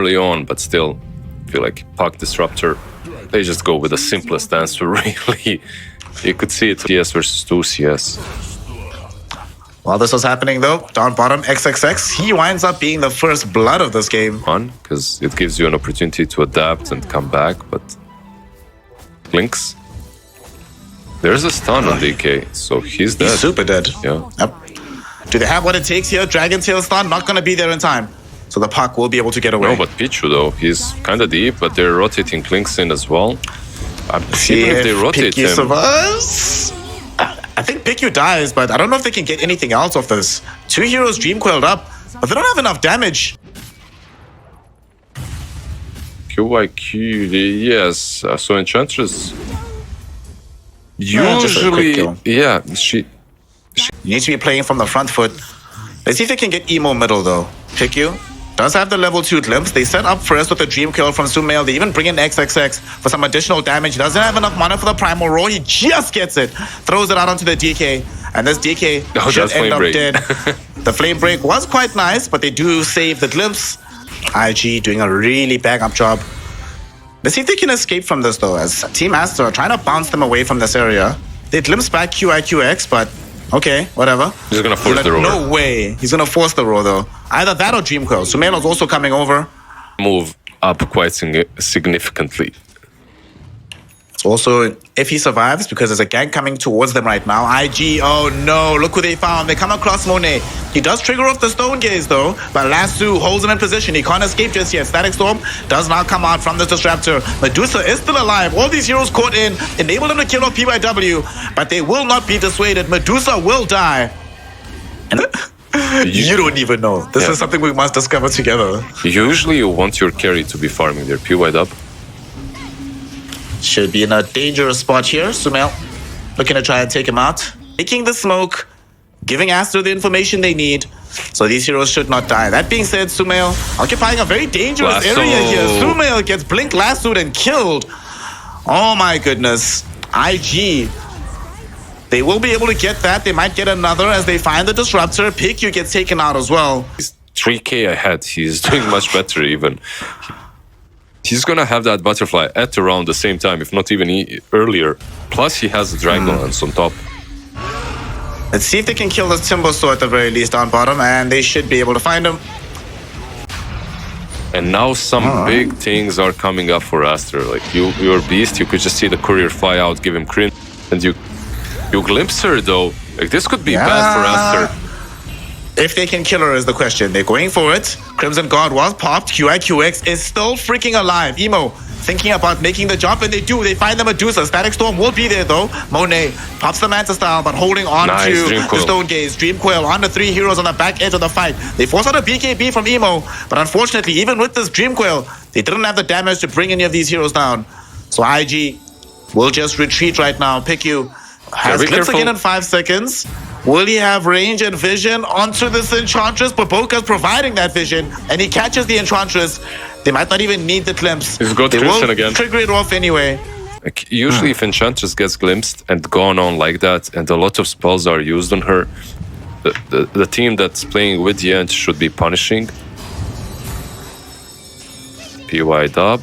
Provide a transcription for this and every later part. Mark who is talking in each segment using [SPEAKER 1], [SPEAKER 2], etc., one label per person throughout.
[SPEAKER 1] early on, but still, I feel like Puck Disruptor, they just go with the simplest answer, really. You could see it, CS versus 2 CS.
[SPEAKER 2] While this was happening though, down bottom, XXX, he winds up being the first blood of this game.
[SPEAKER 1] Fun, because it gives you an opportunity to adapt and come back, but Blinks. There's a stun on DK, so he's dead.
[SPEAKER 2] He's super dead.
[SPEAKER 1] Yeah.
[SPEAKER 2] Yep. Do they have what it takes here? Dragon Tail stun, not gonna be there in time. So the Puck will be able to get away.
[SPEAKER 1] No, but Pichu though, he's kind of deep, but they're rotating Blinks in as well.
[SPEAKER 2] See
[SPEAKER 1] Even if they rotate
[SPEAKER 2] Piku
[SPEAKER 1] him.
[SPEAKER 2] survives. I think Piku dies, but I don't know if they can get anything else off this. 2 heroes Dream Coiled up, but they don't have enough damage.
[SPEAKER 1] QIQ, yes. So Enchantress.
[SPEAKER 2] Just a quick
[SPEAKER 1] Usually,
[SPEAKER 2] kill.
[SPEAKER 1] yeah, she.
[SPEAKER 2] You need to be playing from the front foot. Let's see if they can get emo middle though. Piku does have the level 2 glimpse. They set up first with the Dream Kill from Sumail. They even bring in XXX for some additional damage. He doesn't have enough mana for the Primal Roar. He just gets it. Throws it out onto the DK. And this DK should end up dead. The Flame Break was quite nice, but they do save the glimpse. IG doing a really bang up job. Let's see if they can escape from this though, as Team Aster are trying to bounce them away from this area. They glimpse back QIQX, but okay, whatever.
[SPEAKER 1] He's gonna force the roar.
[SPEAKER 2] No way. He's gonna force the roar though. Either that or Dream Coil. Sumelo's also coming over.
[SPEAKER 1] Move up quite significantly.
[SPEAKER 2] Also, if he survives, because there's a gank coming towards them right now. IG, oh no, look who they found. They come across Monet. He does trigger off the Stone Gaze though, but Lasso holds him in position. He can't escape just yet. Static Storm does not come out from this Disruptor. Medusa is still alive. All these heroes caught in, enable them to kill off PYW, but they will not be dissuaded. Medusa will die. And you don't even know. This is something we must discover together.
[SPEAKER 1] Usually you want your carry to be farming their PYW.
[SPEAKER 2] Should be in a dangerous spot here. Sumail looking to try and take him out. Taking the smoke, giving Aster the information they need. So these heroes should not die. That being said, Sumail occupying a very dangerous area here. Sumail gets blink lassoed and killed. Oh my goodness. IG. They will be able to get that. They might get another as they find the Disruptor. Piku gets taken out as well.
[SPEAKER 1] He's 3k ahead. He's doing much better even. He's gonna have that butterfly at around the same time, if not even earlier. Plus, he has the Dragon Lance on top.
[SPEAKER 2] Let's see if they can kill this Timber Saw at the very least down bottom, and they should be able to find him.
[SPEAKER 1] And now some big things are coming up for Aster. Like your beast, you could just see the courier fly out, give him crit, and you glimpse her though. Like this could be bad for Aster.
[SPEAKER 2] If they can kill her is the question. They're going for it. Crimson Guard was popped. QIQX is still freaking alive. Emo thinking about making the jump, and they do. They find the Medusa. Static Storm will be there though. Monet pops the Manta Style, but holding on to the Stone Gaze. Dream Coil on the 3 heroes on the back edge of the fight. They force out a BKB from Emo, but unfortunately, even with this Dream Coil, they didn't have the damage to bring any of these heroes down. So IG will just retreat right now. Piku has clips again in 5 seconds. Will he have range and vision onto this Enchantress? Baboka's providing that vision, and he catches the Enchantress. They might not even need the glimpse.
[SPEAKER 1] He's got
[SPEAKER 2] they will
[SPEAKER 1] again.
[SPEAKER 2] Trigger it off anyway.
[SPEAKER 1] Like, usually if Enchantress gets glimpsed and gone on like that, and a lot of spells are used on her, the team that's playing with the Ent should be punishing. PYW.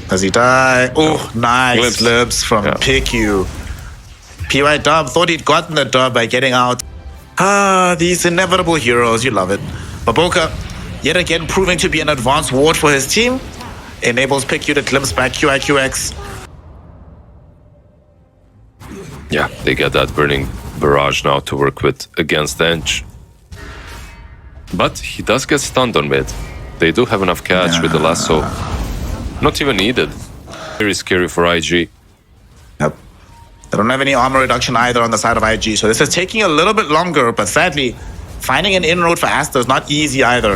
[SPEAKER 2] Does he die? Oh, nice glimpse from Piku. PYW thought he'd gotten the dub by getting out. These inevitable heroes, you love it. Baboka, yet again proving to be an advanced ward for his team. Enables Piku to glimpse back QIQX.
[SPEAKER 1] Yeah, they get that Burning Barrage now to work with against Ench. But he does get stunned on mid. They do have enough catch with the lasso. Not even needed. Very scary for IG.
[SPEAKER 2] Yep. They don't have any armor reduction either on the side of IG, so this is taking a little bit longer, but sadly, finding an inroad for Aster is not easy either.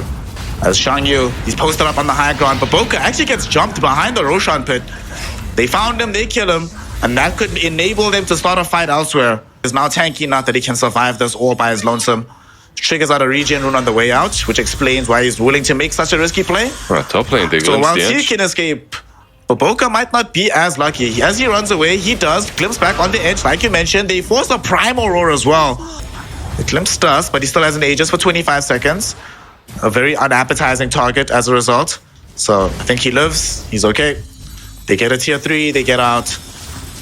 [SPEAKER 2] As Shangyu, he's posted up on the high ground, but Baboka actually gets jumped behind the Roshan pit. They found him, they kill him, and that could enable them to start a fight elsewhere. He's now tanky enough that he can survive this all by his lonesome. Triggers out a regen rune on the way out, which explains why he's willing to make such a risky play.
[SPEAKER 1] Right, top lane, they
[SPEAKER 2] so while he can escape, Baboka might not be as lucky. As he runs away, he does glimpse back on the edge, like you mentioned. They force a Primal Roar as well. The glimpse does, but he still has an Aegis for 25 seconds. A very unappetizing target as a result. So I think he lives. He's okay. They get a tier 3. They get out.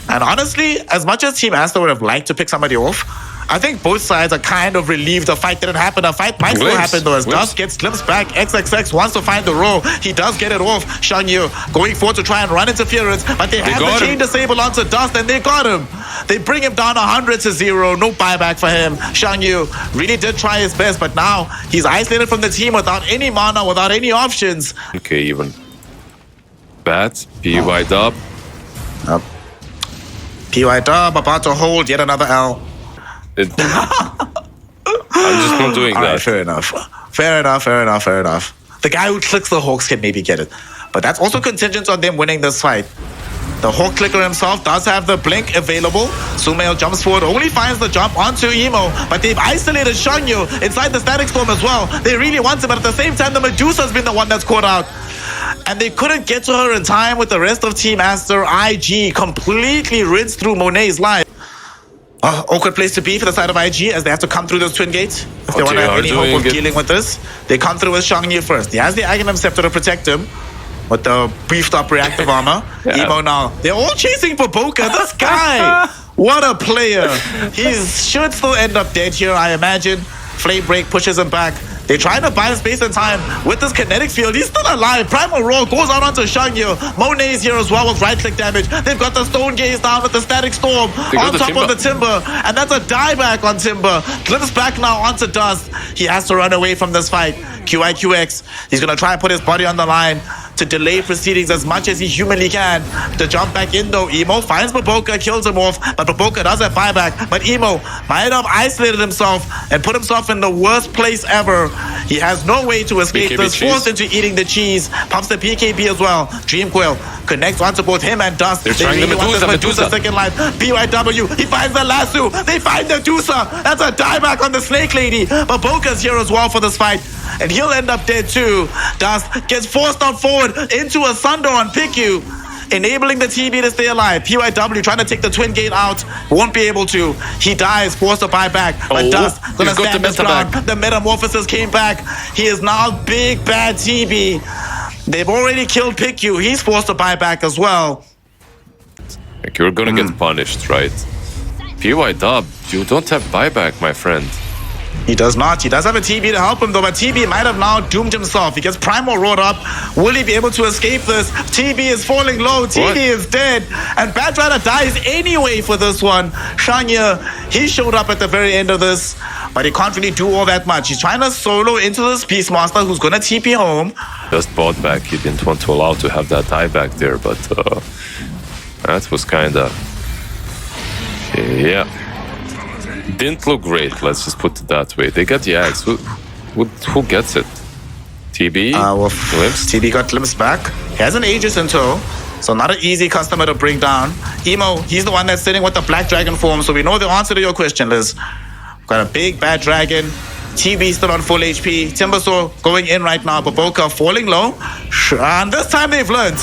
[SPEAKER 2] And honestly, as much as Team Aster would have liked to pick somebody off, I think both sides are kind of relieved the fight didn't happen. The fight might still happen though, as Dust gets glimpsed back. XXX wants to find the roll. He does get it off. Shangyu going forward to try and run interference, but they have the chain disable onto Dust and they got him. They bring him down 100 to 0. No buyback for him. Shangyu really did try his best, but now he's isolated from the team without any mana, without any options.
[SPEAKER 1] Okay, even. Bat, PY dub.
[SPEAKER 2] PY dub about to hold yet another L.
[SPEAKER 1] I'm just not doing that.
[SPEAKER 2] Right, fair enough. Fair enough. The guy who clicks the Hawks can maybe get it. But that's also contingent on them winning this fight. The Hawk clicker himself does have the blink available. Sumail jumps forward, only finds the jump onto Emo, but they've isolated Shangyu inside the static storm as well. They really want him, but at the same time, the Medusa's been the one that's caught out. And they couldn't get to her in time with the rest of Team Aster. IG completely rinsed through Monet's life. Awkward place to be for the side of IG as they have to come through those twin gates. If they want to have any hope of dealing with this, they come through with Shangyu first. He has the Aghanim Scepter to protect him with the beefed up reactive armor. Emo now. They're all chasing for Boca. This guy, what a player. He should still end up dead here, I imagine. Flame Break pushes him back. They're trying to buy space and time with this kinetic field. He's still alive. Primal Roar goes out onto Shangyu. Monet is here as well with right-click damage. They've got the Stone Gaze down with the Static Storm on top of the Timber. And that's a dieback on Timber. Glimpse back now onto Dust. He has to run away from this fight. QIQX, he's going to try and put his body on the line to delay proceedings as much as he humanly can. To jump back in though, Emo finds Baboka, kills him off, but Baboka does have buyback. But Emo might have isolated himself and put himself in the worst place ever. He has no way to escape this, forced into eating the cheese. Pumps the PKB as well. Dreamcoil connects onto both him and Dust.
[SPEAKER 1] They're trying really want this Medusa
[SPEAKER 2] second life. BYW, he finds the lasso. They find the Medusa. That's a dieback on the Snake Lady. Baboka's here as well for this fight. And he'll end up dead too. Dust gets forced out forward into a Sunder on Piku, enabling the TB to stay alive. PYW trying to take the twin gate out, won't be able to. He dies, forced to buy back. But Dust gonna stand his ground. The Metamorphosis came back. He is now big bad TB. They've already killed Piku. He's forced to buy back as well.
[SPEAKER 1] Like you're gonna get punished, right? PYW, you don't have buyback, my friend.
[SPEAKER 2] He does not. He does have a TB to help him though, but TB might have now doomed himself. He gets Primal roared up. Will he be able to escape this? TB is falling low. TB is dead. And Batrider dies anyway for this one. Shangyu, he showed up at the very end of this, but he can't really do all that much. He's trying to solo into this Beastmaster who's gonna TP home.
[SPEAKER 1] Just bought back. He didn't want to allow to have that dieback there, but that was kinda... yeah. Didn't look great, let's just put it that way. They got the axe. Who gets it? TB?
[SPEAKER 2] TB got Glimpse back. He has an Aegis in tow, so not an easy customer to bring down. Emo, he's the one that's sitting with the Black Dragon form, so we know the answer to your question, Liz. Got a big bad dragon. TB still on full HP. Timbersaw going in right now. Baboka falling low. And this time they've learned.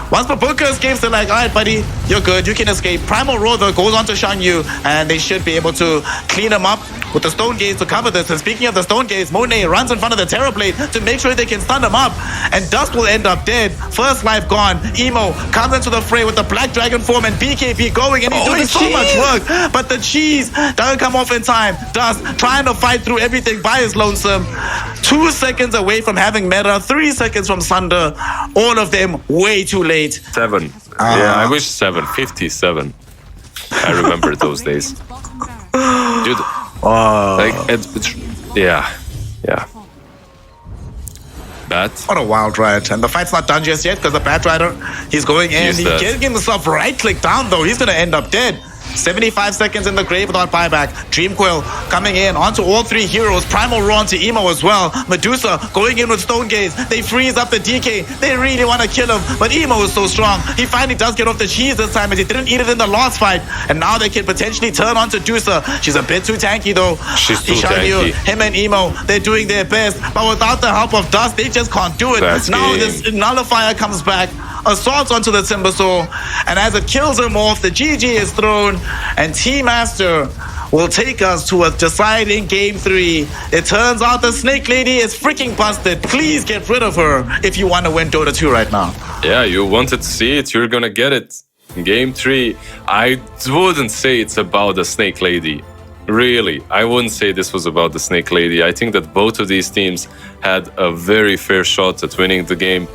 [SPEAKER 2] Once Baboka escapes, they're like, all right, buddy, you're good, you can escape. Primal Roar, though, goes on to Shangyu, and they should be able to clean him up with the Stone Gaze to cover this. And speaking of the Stone Gaze, Monet runs in front of the Terror Blade to make sure they can stun him up, and Dust will end up dead. First life gone. Emo comes into the fray with the Black Dragon form and BKB going, and he's doing so much work, but the cheese doesn't come off in time. Dust trying to fight through everything by his lonesome. 2 seconds away from having meta, 3 seconds from Sunder. All of them way too late.
[SPEAKER 1] 7. Yeah, I wish 7. 57. I remember those days. Dude, yeah. Bat.
[SPEAKER 2] What a wild ride. And the fight's not done just yet because the Batrider, he's going in. He's getting himself right-click down, though. He's going to end up dead. 75 seconds in the grave without buyback. Dreamcoil coming in onto all three heroes. Primal Roar onto Emo as well. Medusa going in with Stone Gaze. They freeze up the DK. They really want to kill him, but Emo is so strong. He finally does get off the cheese this time as he didn't eat it in the last fight. And now they can potentially turn on to Dusa. She's a bit too tanky though.
[SPEAKER 1] She's too tanky.
[SPEAKER 2] Him and Emo, they're doing their best, but without the help of Dust, they just can't do it. Now this Nullifier comes back, assaults onto the Timbersaw, and as it kills him off, the GG is thrown, and Team Aster will take us to a deciding Game 3. It turns out the Snake Lady is freaking busted. Please get rid of her if you want to win Dota 2 right now.
[SPEAKER 1] Yeah, you wanted to see it, you're gonna get it. Game 3, I wouldn't say it's about the Snake Lady. Really, I wouldn't say this was about the Snake Lady. I think that both of these teams had a very fair shot at winning the game.